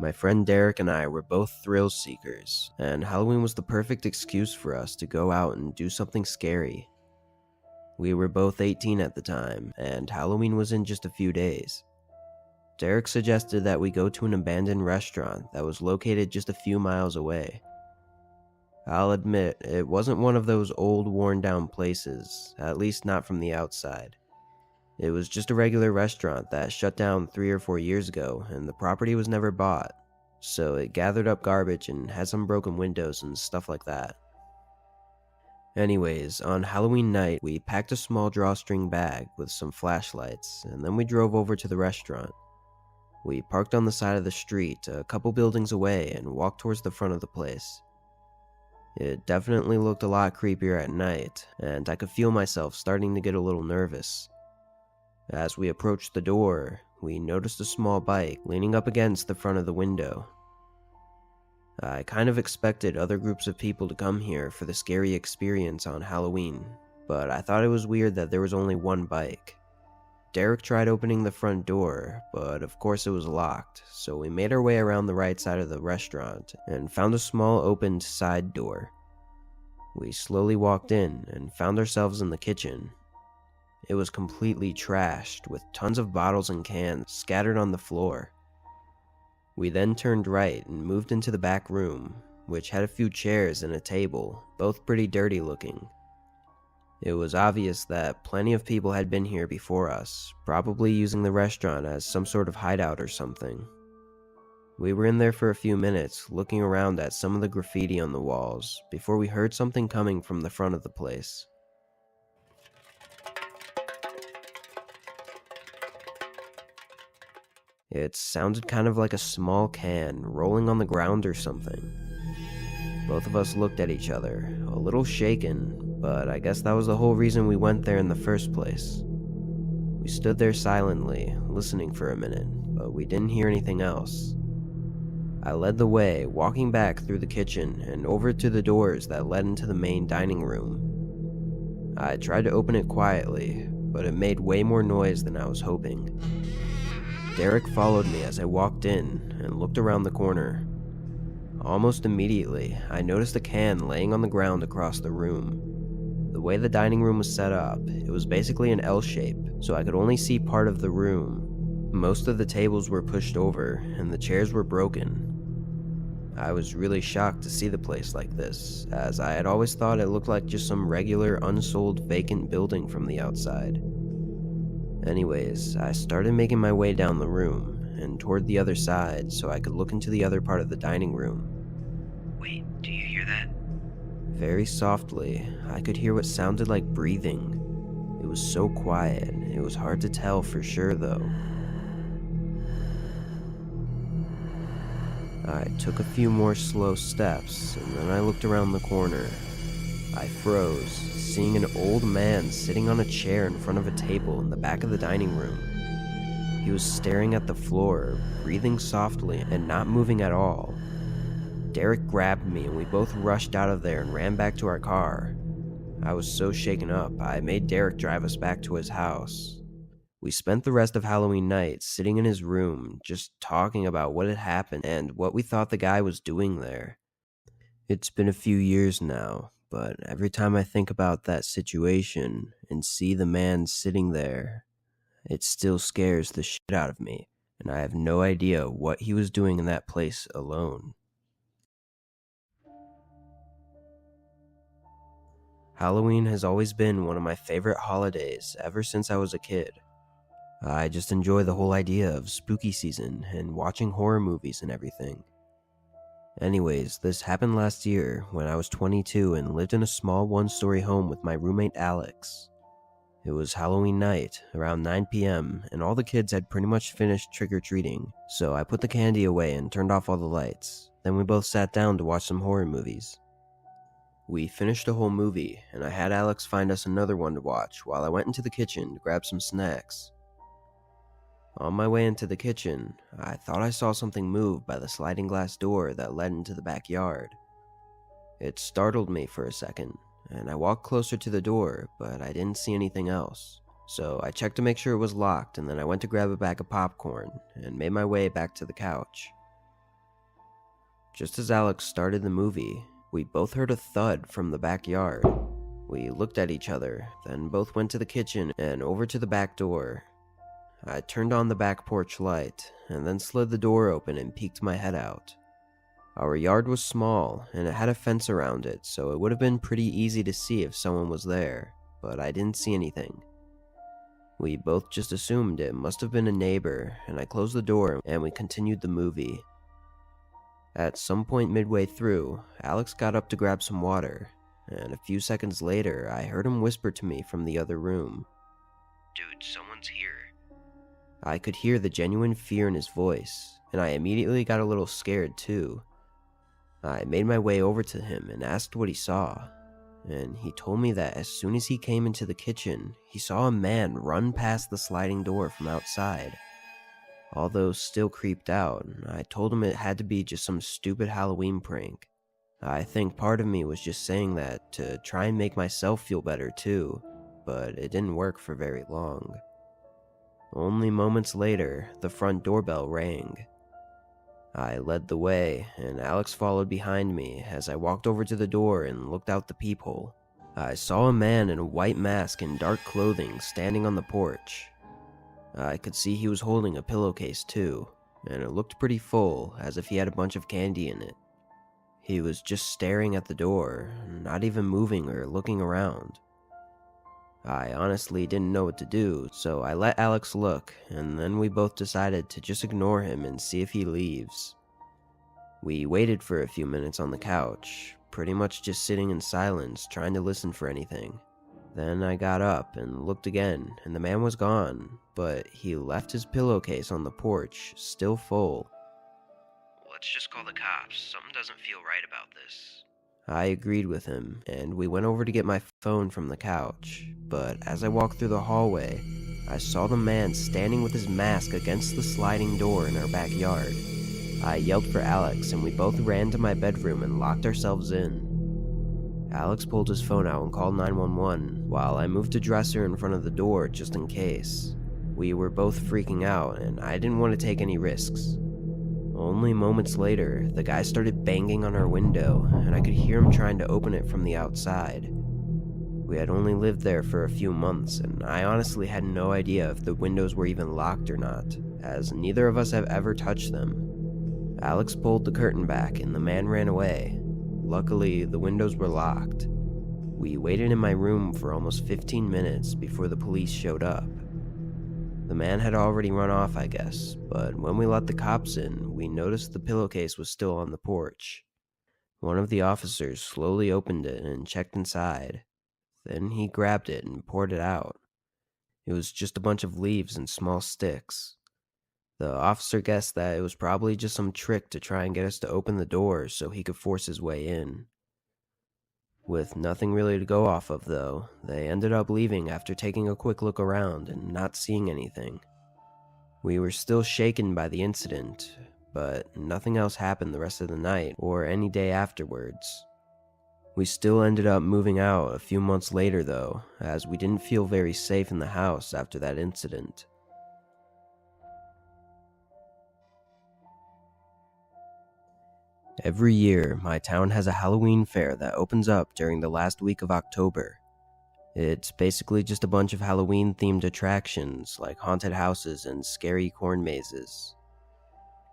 My friend Derek and I were both thrill seekers, and Halloween was the perfect excuse for us to go out and do something scary. We were both 18 at the time, and Halloween was in just a few days. Derek suggested that we go to an abandoned restaurant that was located just a few miles away. I'll admit, it wasn't one of those old, worn-down places, at least not from the outside. It was just a regular restaurant that shut down 3 or 4 years ago, and the property was never bought, so it gathered up garbage and had some broken windows and stuff like that. Anyways, on Halloween night, we packed a small drawstring bag with some flashlights, and then we drove over to the restaurant. We parked on the side of the street, a couple buildings away, and walked towards the front of the place. It definitely looked a lot creepier at night, and I could feel myself starting to get a little nervous. As we approached the door, we noticed a small bike leaning up against the front of the window. I kind of expected other groups of people to come here for the scary experience on Halloween, but I thought it was weird that there was only one bike. Derek tried opening the front door, but of course it was locked, so we made our way around the right side of the restaurant and found a small opened side door. We slowly walked in and found ourselves in the kitchen. It was completely trashed, with tons of bottles and cans scattered on the floor. We then turned right and moved into the back room, which had a few chairs and a table, both pretty dirty looking. It was obvious that plenty of people had been here before us, probably using the restaurant as some sort of hideout or something. We were in there for a few minutes, looking around at some of the graffiti on the walls, before we heard something coming from the front of the place. It sounded kind of like a small can rolling on the ground or something. Both of us looked at each other, a little shaken, but I guess that was the whole reason we went there in the first place. We stood there silently, listening for a minute, but we didn't hear anything else. I led the way, walking back through the kitchen and over to the doors that led into the main dining room. I tried to open it quietly, but it made way more noise than I was hoping. Derek followed me as I walked in and looked around the corner. Almost immediately, I noticed a can laying on the ground across the room. The way the dining room was set up, it was basically an L shape, so I could only see part of the room. Most of the tables were pushed over, and the chairs were broken. I was really shocked to see the place like this, as I had always thought it looked like just some regular, unsold, vacant building from the outside. Anyways, I started making my way down the room, and toward the other side so I could look into the other part of the dining room. Wait, do you hear that? Very softly, I could hear what sounded like breathing. It was so quiet, it was hard to tell for sure though. I took a few more slow steps, and then I looked around the corner. I froze, seeing an old man sitting on a chair in front of a table in the back of the dining room. He was staring at the floor, breathing softly and not moving at all. Derek grabbed me and we both rushed out of there and ran back to our car. I was so shaken up, I made Derek drive us back to his house. We spent the rest of Halloween night sitting in his room, just talking about what had happened and what we thought the guy was doing there. It's been a few years now, but every time I think about that situation and see the man sitting there, it still scares the shit out of me, and I have no idea what he was doing in that place alone. Halloween has always been one of my favorite holidays ever since I was a kid. I just enjoy the whole idea of spooky season and watching horror movies and everything. Anyways, this happened last year when I was 22 and lived in a small one-story home with my roommate Alex. It was Halloween night, around 9 p.m., and all the kids had pretty much finished trick-or-treating, so I put the candy away and turned off all the lights. Then we both sat down to watch some horror movies. We finished the whole movie, and I had Alex find us another one to watch while I went into the kitchen to grab some snacks. On my way into the kitchen, I thought I saw something move by the sliding glass door that led into the backyard. It startled me for a second, and I walked closer to the door, but I didn't see anything else. So I checked to make sure it was locked, and then I went to grab a bag of popcorn and made my way back to the couch. Just as Alex started the movie, we both heard a thud from the backyard. We looked at each other, then both went to the kitchen and over to the back door. I turned on the back porch light, and then slid the door open and peeked my head out. Our yard was small, and it had a fence around it, so it would have been pretty easy to see if someone was there, but I didn't see anything. We both just assumed it must have been a neighbor, and I closed the door and we continued the movie. At some point midway through, Alex got up to grab some water, and a few seconds later I heard him whisper to me from the other room. Dude, someone's here. I could hear the genuine fear in his voice, and I immediately got a little scared too. I made my way over to him and asked what he saw, and he told me that as soon as he came into the kitchen, he saw a man run past the sliding door from outside. Although still creeped out, I told him it had to be just some stupid Halloween prank. I think part of me was just saying that to try and make myself feel better too, but it didn't work for very long. Only moments later, the front doorbell rang. I led the way, and Alex followed behind me as I walked over to the door and looked out the peephole. I saw a man in a white mask and dark clothing standing on the porch. I could see he was holding a pillowcase too, and it looked pretty full, as if he had a bunch of candy in it. He was just staring at the door, not even moving or looking around. I honestly didn't know what to do, so I let Alex look, and then we both decided to just ignore him and see if he leaves. We waited for a few minutes on the couch, pretty much just sitting in silence, trying to listen for anything. Then I got up and looked again, and the man was gone, but he left his pillowcase on the porch, still full. Let's just call the cops. Something doesn't feel right about this. I agreed with him, and we went over to get my phone from the couch, but as I walked through the hallway, I saw the man standing with his mask against the sliding door in our backyard. I yelled for Alex, and we both ran to my bedroom and locked ourselves in. Alex pulled his phone out and called 911, while I moved a dresser in front of the door just in case. We were both freaking out, and I didn't want to take any risks. Only moments later, the guy started banging on our window, and I could hear him trying to open it from the outside. We had only lived there for a few months, and I honestly had no idea if the windows were even locked or not, as neither of us have ever touched them. Alex pulled the curtain back, and the man ran away. Luckily, the windows were locked. We waited in my room for almost 15 minutes before the police showed up. The man had already run off, I guess, but when we let the cops in, we noticed the pillowcase was still on the porch. One of the officers slowly opened it and checked inside. Then he grabbed it and poured it out. It was just a bunch of leaves and small sticks. The officer guessed that it was probably just some trick to try and get us to open the door so he could force his way in. With nothing really to go off of though, they ended up leaving after taking a quick look around and not seeing anything. We were still shaken by the incident, but nothing else happened the rest of the night or any day afterwards. We still ended up moving out a few months later though, as we didn't feel very safe in the house after that incident. Every year, my town has a Halloween fair that opens up during the last week of October. It's basically just a bunch of Halloween-themed attractions like haunted houses and scary corn mazes.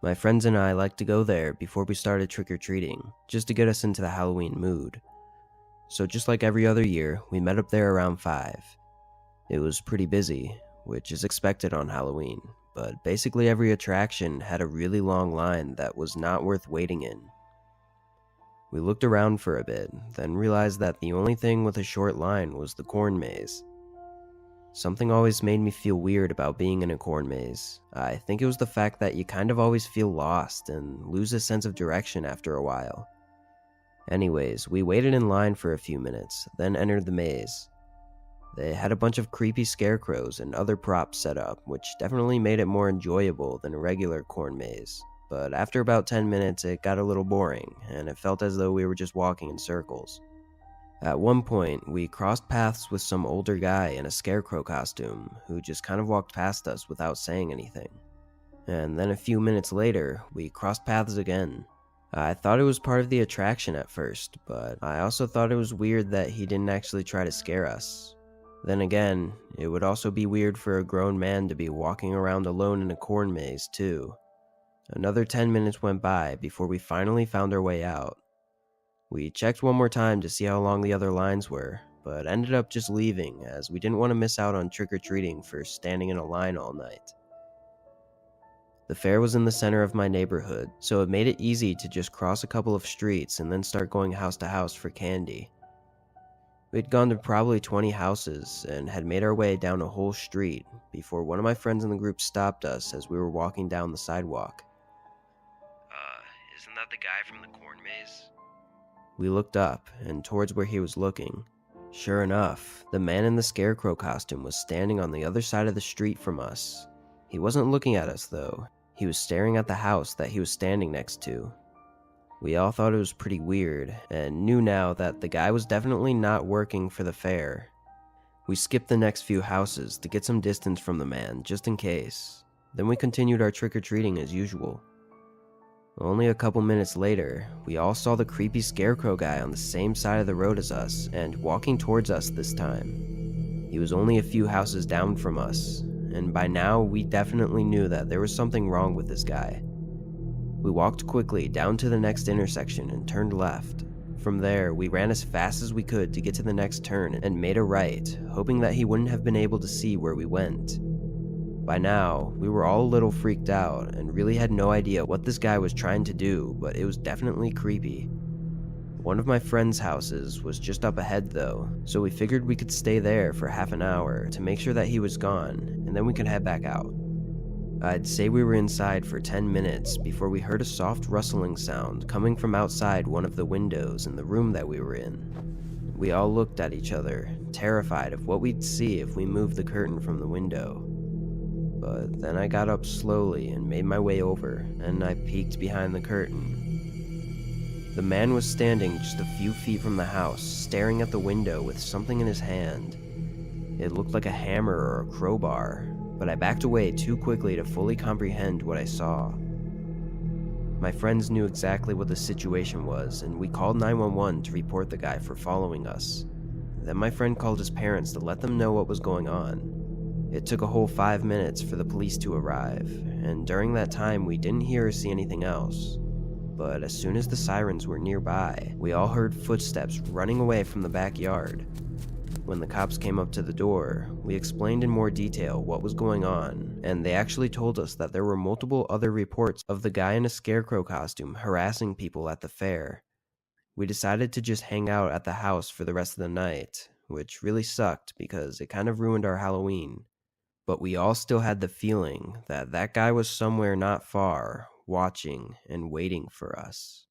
My friends and I like to go there before we started trick-or-treating, just to get us into the Halloween mood. So just like every other year, we met up there around 5. It was pretty busy, which is expected on Halloween, but basically every attraction had a really long line that was not worth waiting in. We looked around for a bit, then realized that the only thing with a short line was the corn maze. Something always made me feel weird about being in a corn maze. I think it was the fact that you kind of always feel lost and lose a sense of direction after a while. Anyways, we waited in line for a few minutes, then entered the maze. They had a bunch of creepy scarecrows and other props set up, which definitely made it more enjoyable than a regular corn maze. But after about 10 minutes, it got a little boring, and it felt as though we were just walking in circles. At one point, we crossed paths with some older guy in a scarecrow costume, who just kind of walked past us without saying anything. And then a few minutes later, we crossed paths again. I thought it was part of the attraction at first, but I also thought it was weird that he didn't actually try to scare us. Then again, it would also be weird for a grown man to be walking around alone in a corn maze, too. Another 10 minutes went by before we finally found our way out. We checked one more time to see how long the other lines were, but ended up just leaving as we didn't want to miss out on trick-or-treating for standing in a line all night. The fair was in the center of my neighborhood, so it made it easy to just cross a couple of streets and then start going house to house for candy. We'd gone to probably 20 houses and had made our way down a whole street before one of my friends in the group stopped us as we were walking down the sidewalk. Isn't that the guy from the corn maze? We looked up and towards where he was looking. Sure enough, the man in the scarecrow costume was standing on the other side of the street from us. He wasn't looking at us though. He was staring at the house that he was standing next to. We all thought it was pretty weird, and knew now that the guy was definitely not working for the fair. We skipped the next few houses to get some distance from the man, just in case. Then we continued our trick-or-treating as usual. Only a couple minutes later, we all saw the creepy scarecrow guy on the same side of the road as us, and walking towards us this time. He was only a few houses down from us, and by now we definitely knew that there was something wrong with this guy. We walked quickly down to the next intersection and turned left. From there, we ran as fast as we could to get to the next turn and made a right, hoping that he wouldn't have been able to see where we went. By now, we were all a little freaked out and really had no idea what this guy was trying to do, but it was definitely creepy. One of my friend's houses was just up ahead though, so we figured we could stay there for half an hour to make sure that he was gone, and then we could head back out. I'd say we were inside for 10 minutes before we heard a soft rustling sound coming from outside one of the windows in the room that we were in. We all looked at each other, terrified of what we'd see if we moved the curtain from the window. But then I got up slowly and made my way over, and I peeked behind the curtain. The man was standing just a few feet from the house, staring at the window with something in his hand. It looked like a hammer or a crowbar, but I backed away too quickly to fully comprehend what I saw. My friends knew exactly what the situation was, and we called 911 to report the guy for following us. Then my friend called his parents to let them know what was going on. It took a whole 5 minutes for the police to arrive, and during that time we didn't hear or see anything else. But as soon as the sirens were nearby, we all heard footsteps running away from the backyard. When the cops came up to the door, we explained in more detail what was going on, and they actually told us that there were multiple other reports of the guy in a scarecrow costume harassing people at the fair. We decided to just hang out at the house for the rest of the night, which really sucked because it kind of ruined our Halloween. But we all still had the feeling that that guy was somewhere not far, watching and waiting for us.